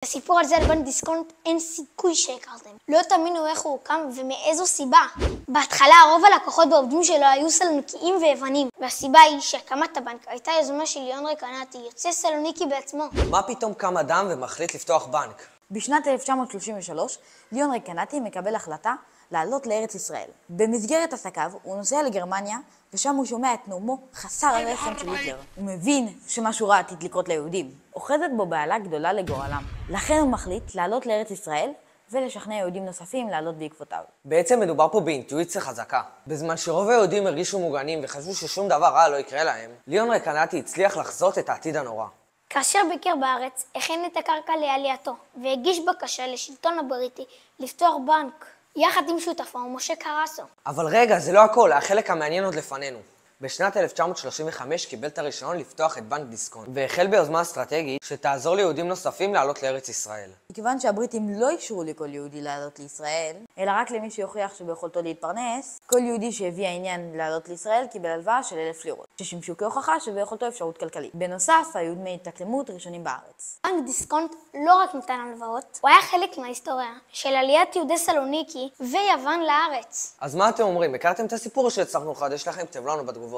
הסיפור על זה על בנק דיסקונט אין סיכוי שהכרתם. לא תאמינו איך הוא הוקם ומאיזו סיבה. בהתחלה רוב הלקוחות והעובדים שלו היו סלוניקיים ויוונים, והסיבה היא שהקמת הבנק הייתה יוזמה של ליאונרד קנאטי, יוצא סלוניקי בעצמו. מה פתאום קם אדם ומחליט לפתוח בנק? בשנת 1933 ליאונרד קנאטי מקבל החלטה לעלות לארץ ישראל. במסגרת עסקיו הוא נוסע לגרמניה, ושם הוא שומע את נאומו חסר הרסן של היטלר. הוא מבין שמשהו רע עתיד לקרות ליהודים. אוחזת בו בעלה גדולה לגורלם. לכן הוא מחליט לעלות לארץ ישראל ולשכנע יהודים נוספים לעלות בעקבותיו. בעצם מדובר פה באינטואיציה חזקה. בזמן שרוב היהודים הרגישו מוגנים וחשבו ששום דבר רע לא יקרה להם, ליאונרד קנאטי הצליח לחזות את העתיד הנורא. כאשר ביקר בארץ, הכין את הקרקע לעלייתו, והגיש בקשה לשלטון הבריטי לפתוח בנק, יחד עם שותפו משה קרסו. אבל רגע, זה לא הכל, החלק המעניין עוד לפנינו. בשנת 1935 קיבל את הרישיון לפתוח את בנק דיסקונט, והחל ביוזמה אסטרטגית שתעזור ליהודים נוספים לעלות לארץ ישראל. מכיוון שהבריטים לא אישרו לכל יהודי לעלות לישראל, אלא רק למי שיוכיח שביכולתו להתפרנס, כל יהודי שהביא העניין לעלות לישראל קיבל הלוואה של 1,000 לירות, ששימשו כהוכחה שביכולתו אפשרות כלכלית. בנוסף, היו דמי התאקלמות ראשונים בארץ. בנק דיסקונט לא רק נתן הלוואות, הוא היה חלק מההיסטוריה של עליית יהודי סלוניקי ויוון לארץ. אז מה אתם אומרים? הכרתם את הסיפור שהצלחנו לחדש לכם? כתבו לנו בתגובות.